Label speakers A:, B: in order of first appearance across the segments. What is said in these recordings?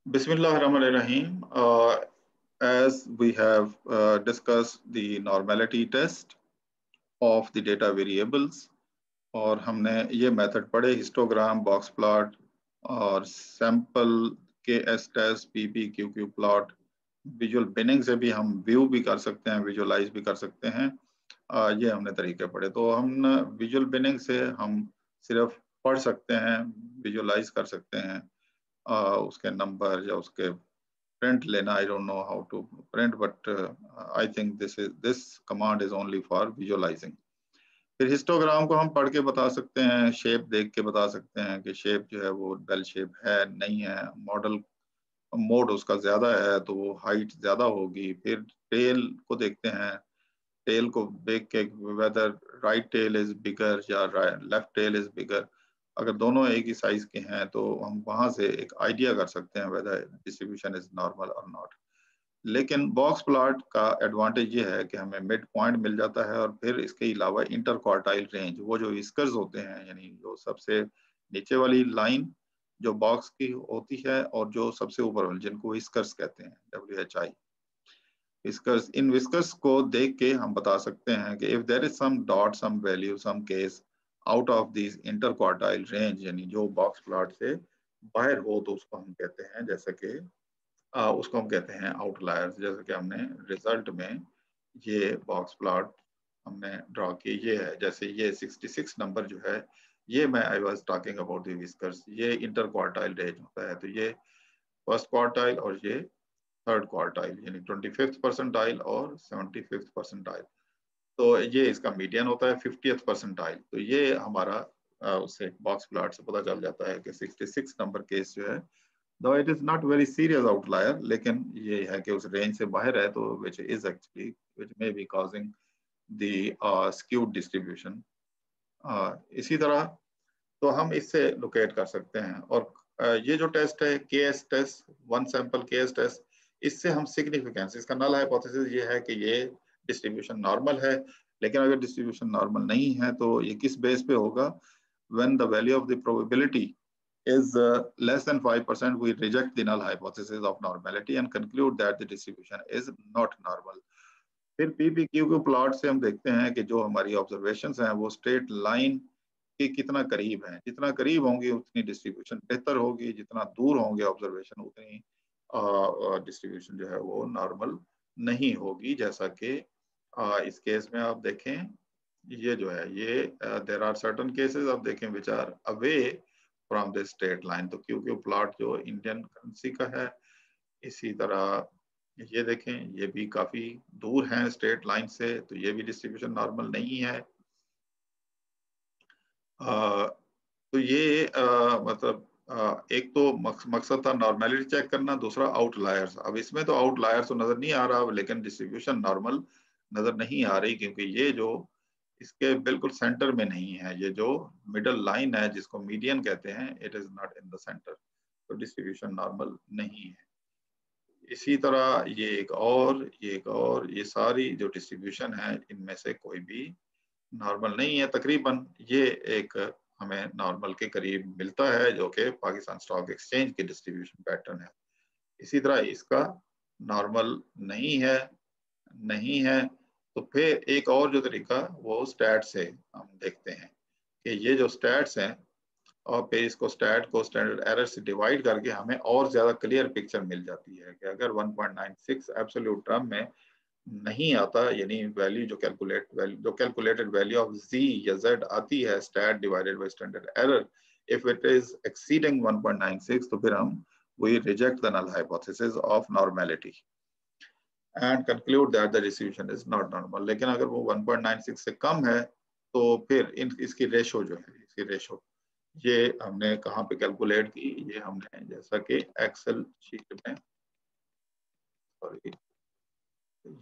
A: Bismillahirrahmanirrahim. As we have discussed the normality test of the data variables, और हमने ये method पढ़े histogram, box plot और sample K S test, PP, Q plot, visual binning से भी हम view भी कर सकते हैं, विजुअलाइज भी कर सकते हैं। ये हमने तरीके पढ़े। तो हम विजुअल बिनिंग से हम सिर्फ पढ़ सकते हैं, विजुअलाइज कर सकते हैं उसके नंबर या उसके print लेना। I don't know how to print, but I think this command is only for visualizing. फिर हिस्टोग्राम को हम पढ़ के बता सकते हैं, शेप देख के बता सकते हैं कि शेप जो है वो बेल शेप है नहीं है, मॉडल मोड उसका ज्यादा है तो वो हाइट ज्यादा होगी। फिर टेल को देखते हैं, टेल को देख के whether right tail is bigger या लेफ्ट टेल इज बिगर। अगर दोनों एक ही साइज के हैं तो हम वहां से एक आइडिया कर सकते हैं वेदर डिस्ट्रीब्यूशन इज नॉर्मल और नॉट। लेकिन बॉक्स प्लॉट का एडवांटेज ये है कि हमें मिड पॉइंट मिल जाता है और फिर इसके अलावा इंटर क्वार्टाइल रेंज, वो जो विस्कर्स होते हैं यानी जो सबसे नीचे वाली लाइन जो बॉक्स की होती है और जो सबसे ऊपर वाली जिनको विस्कर्स कहते हैं, WHI विस्कर्स, इन विस्कर्स को देख के हम बता सकते हैं कि if there is some dot, some value, some case out of this interquartile range, यानी जो बॉक्स प्लॉट से बाहर हो तो उसको हम कहते हैं, जैसे कि उसको हम कहते हैं आउटलायर्स। जैसे कि हमने रिजल्ट में ये बॉक्स प्लॉट हमने ड्रॉ किए, ये है, जैसे ये 66 नंबर जो है ये मैं I was talking about the whiskers, ये इंटर क्वार्टाइल रेंज होता है। तो ये फर्स्ट क्वार्टाइल और ये थर्ड क्वार्टाइल, यानी 25th परसेंटाइल और 75th परसेंटाइल। तो ये इसका मीडियन होता है 50th परसेंटाइल। तो ये हमारा उससे बॉक्स प्लॉट से पता चल जाता है कि 66 नंबर केस जो है, though it is not very serious outlier, लेकिन ये है कि उस रेंज से बाहर है, तो which is actually which may be causing the skewed distribution। इसी तरह तो हम इससे लोकेट कर सकते हैं। और ये जो टेस्ट है KS test, one sample KS test, इससे हम सिग्निफिकेंस, इसका नल हाइपोथेसिस ये है कि ये डिस्ट्रीब्यूशन नॉर्मल है। लेकिन अगर डिस्ट्रीब्यूशन नॉर्मल नहीं है तो ये किस बेस पे होगा? When the value of the probability is less than 5%, we reject the null hypothesis of normality and conclude that the distribution is not normal। फिर PPQ प्लॉट से हम देखते हैं कि जो हमारी ऑब्जर्वेशंस हैं वो स्ट्रेट लाइन के कितना करीब हैं, जितना करीब होंगे उतनी डिस्ट्रीब्यूशन बेहतर होगी, जितना दूर होंगे ऑब्जर्वेशन उतनी डिस्ट्रीब्यूशन जो है वो नॉर्मल नहीं होगी। जैसा कि इस केस में आप देखें, ये जो है ये देयर आर सर्टेन केसेस आप देखें which are away from the straight line. तो क्योंकि प्लॉट जो इंडियन करेंसी का है, इसी तरह ये देखें ये भी काफी दूर है स्ट्रेट लाइन से, तो ये भी डिस्ट्रीब्यूशन नॉर्मल नहीं है। तो ये मतलब एक तो मकसद था नॉर्मेलिटी चेक करना, दूसरा आउटलायर्स। अब इसमें तो आउटलायर्स तो नजर नहीं आ रहा, लेकिन डिस्ट्रीब्यूशन नॉर्मल नजर नहीं आ रही, क्योंकि ये जो इसके बिल्कुल सेंटर में नहीं है, ये जो मिडल लाइन है जिसको मीडियन कहते हैं, it is not in the centre, तो डिस्ट्रीब्यूशन नॉर्मल नहीं है। इसी तरह ये एक और, ये एक और, ये सारी जो डिस्ट्रीब्यूशन है इनमें से कोई भी नॉर्मल नहीं है। तकरीबन ये एक हमें नॉर्मल के करीब मिलता है, जो कि पाकिस्तान स्टॉक एक्सचेंज के डिस्ट्रीब्यूशन पैटर्न है। इसी तरह इसका नॉर्मल नहीं है, नहीं है। तो फिर एक और जो तरीका वो स्टैट्स है, हम देखते हैं कि ये जो स्टैट्स हैं और फिर इसको स्टैट को स्टैंडर्ड एरर से डिवाइड करके हमें और ज्यादा क्लियर पिक्चर मिल जाती है कि अगर 1.96 एब्सोल्यूट टर्म में नहीं आता, यानी वैल्यू जो कैलकुलेटेड वैल्यू ऑफ z या z आती है stat divided by standard error, if it is exceeding 1.96, तो फिर हम we reject the null hypothesis of normality and conclude that the distribution is not normal। लेकिन अगर वो 1.96 से कम है तो फिर इसकी रेशो जो है, इसकी रेशो ये हमने कहाँ पे कैलकुलेट की? ये हमने जैसा कि एक्सेल शीट में, सॉरी,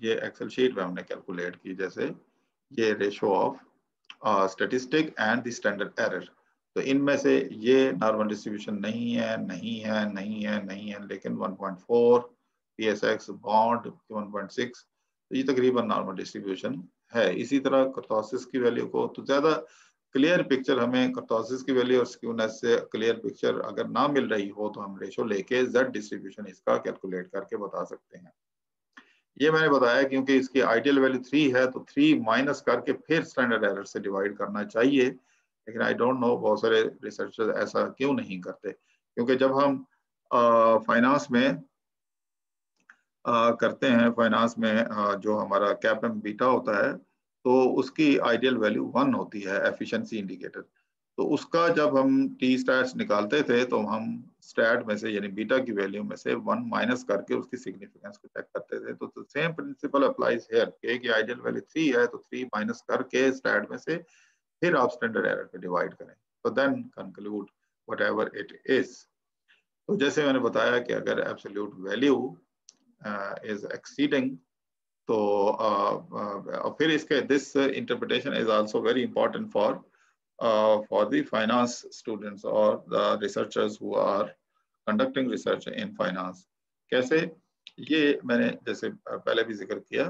A: ये एक्सेल शीट में हमने कैलकुलेट की, जैसे ये ratio of statistic and the standard error. तो इनमें से ये नॉर्मल डिस्ट्रीब्यूशन नहीं है, नहीं है, नहीं है, नहीं है, लेकिन 1.4 PSX बॉन्ड 1.6, तो ये तकरीबन नॉर्मल डिस्ट्रीब्यूशन है। इसी तरह कर्टोसिस की वैल्यू को तो ज्यादा क्लियर पिक्चर हमें कर्टोसिस की वैल्यू और स्क्यूनेस से क्लियर पिक्चर अगर ना मिल रही हो तो हम रेशो लेके Z डिस्ट्रीब्यूशन इसका कैलकुलेट करके बता सकते हैं। ये मैंने बताया क्योंकि इसकी आइडियल वैल्यू 3 है, तो 3 माइनस करके फिर स्टैंडर्ड एरर से डिवाइड करना चाहिए, लेकिन आई डोंट नो बहुत सारे रिसर्चर्स ऐसा क्यों नहीं करते, क्योंकि जब हम फाइनेंस में करते हैं, फाइनेंस में जो हमारा कैप एम बीटा होता है, तो उसकी आइडियल वैल्यू 1 होती है, एफिशिएंसी इंडिकेटर। तो उसका जब हम टी स्टैट्स निकालते थे तो हम स्टैट में से यानी बीटा की वैल्यू में से 1 माइनस करके उसकी सिग्निफिकेंस को चेक करते थे। तो सेम प्रिंसिपल अप्लाइज हियर, के की आइडियल वैल्यू 3 है तो 3 माइनस करके स्टैट में से फिर आप स्टैंडर्ड एरर पे डिवाइड करें, तो then conclude whatever it is. तो जैसे मैंने बताया कि अगर एब्सोल्यूट वैल्यू इज एक्सीडिंग, तो फिर इसके this interpretation is also very important for the finance students or the researchers who are conducting research in finance। कैसे? ये मैंने जैसे पहले भी जिक्र किया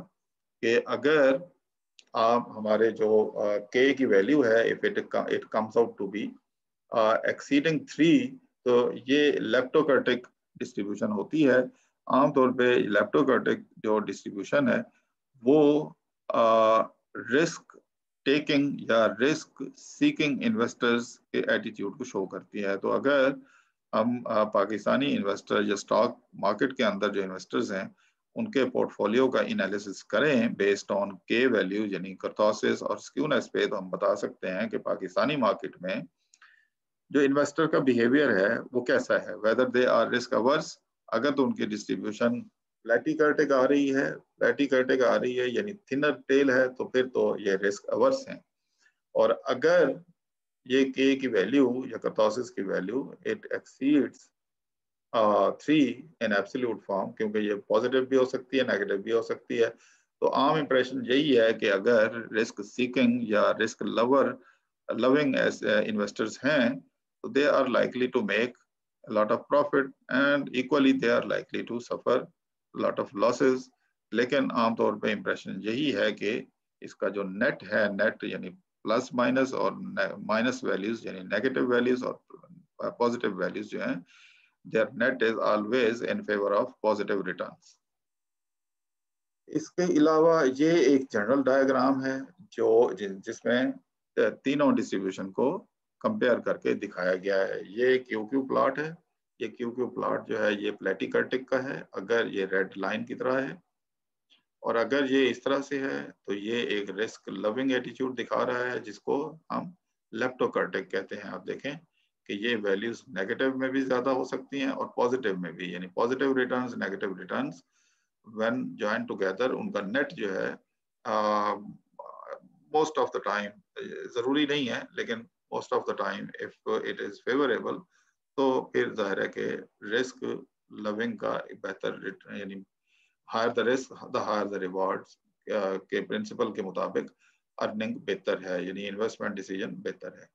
A: कि अगर आप हमारे जो k की वैल्यू है, if it comes out to be exceeding 3, तो ये लेप्टोकर्टिक डिस्ट्रीब्यूशन होती है। आमतौर पे लेप्टोकर्टिक जो डिस्ट्रीब्यूशन है वो रिस्क टेकिंग या रिस्क सीकिंग इन्वेस्टर्स के एटीट्यूड को शो करती है। तो अगर हम पाकिस्तानी इन्वेस्टर या स्टॉक मार्केट के अंदर जो इन्वेस्टर्स हैं उनके पोर्टफोलियो का एनालिसिस करें बेस्ड ऑन के वैल्यू यानी कर्टोसिस और स्क्यूनेस पे, तो हम बता सकते हैं कि पाकिस्तानी मार्केट में जो इन्वेस्टर का बिहेवियर है वो कैसा है, whether they are risk averse. अगर तो उनकी डिस्ट्रीब्यूशन प्लेटिकर्टिक आ रही है, प्लेटिकर्टिक आ रही है यानी थिनर टेल है, तो फिर तो ये रिस्क अवर्स हैं। और अगर ये के की वैल्यू या कर्टोसिस की value it exceeds 3 in absolute form, क्योंकि ये पॉजिटिव भी हो सकती है नेगेटिव भी हो सकती है, तो आम इंप्रेशन यही है कि अगर रिस्क सीकिंग या रिस्क लविंग इन्वेस्टर्स हैं तो they are likely to make a lot of profit and equally they are likely to suffer a lot of losses। लेकिन आमतौर पे इंप्रेशन यही है कि इसका जो नेट है, नेट यानी प्लस माइनस और माइनस वैल्यूज यानी नेगेटिव वैल्यूज और पॉजिटिव वैल्यूज जो हैं, their net is always in favor of positive returns। इसके अलावा ये एक जनरल डायग्राम है जो जिसमें तीनों डिस्ट्रीब्यूशन को कंपेयर करके दिखाया गया है। ये क्यू क्यू प्लॉट है। ये क्यू क्यू प्लॉट जो है ये प्लेटिकर्टिक का है, अगर ये रेड लाइन की तरह है, और अगर ये इस तरह से है तो ये एक रिस्क लविंग एटीट्यूड दिखा रहा है जिसको हम लेप्टोकर्टिक कहते हैं। आप देखें कि ये वैल्यूज नेगेटिव में भी ज्यादा हो सकती हैं और पॉजिटिव में भी, यानी positive returns negative returns when joined together उनका नेट जो है most of the time, जरूरी नहीं है लेकिन most of the time if it is favorable, तो फिर जाहिर है कि रिस्क लविंग का बेहतर रिटर्न यानी higher the risk the higher the rewards के प्रिंसिपल के मुताबिक अर्निंग बेहतर है, यानी इन्वेस्टमेंट डिसीजन बेहतर है।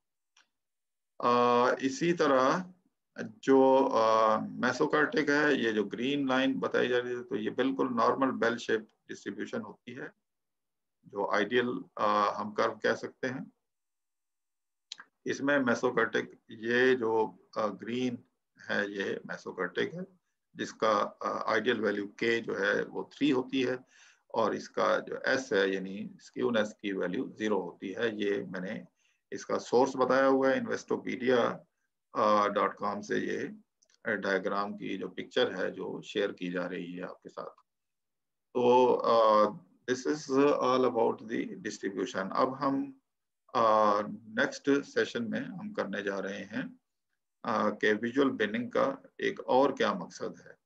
A: इसी तरह जो मेसोकार्टिक है, ये जो ग्रीन लाइन बताई जा रही है, तो ये बिल्कुल नॉर्मल बेल शेप डिस्ट्रीब्यूशन होती है जो आइडियल हम कर्व कह सकते हैं। इसमें मेसोकार्टिक ये जो ग्रीन है ये मेसोकार्टिक है जिसका आइडियल वैल्यू के जो है वो 3 होती है और इसका जो एस है यानी स्क्यूनेस की वैल्यू 0 होती है। ये मैंने इसका सोर्स बताया हुआ है investopedia.com से, ये डायग्राम की जो पिक्चर है जो शेयर की जा रही है आपके साथ। तो this is all about the distribution. अब हम नेक्स्ट सेशन में हम करने जा रहे हैं कि विजुअल बिनिंग का एक और क्या मकसद है,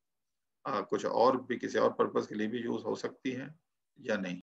A: कुछ और भी किसी और पर्पस के लिए भी यूज हो सकती है या नहीं।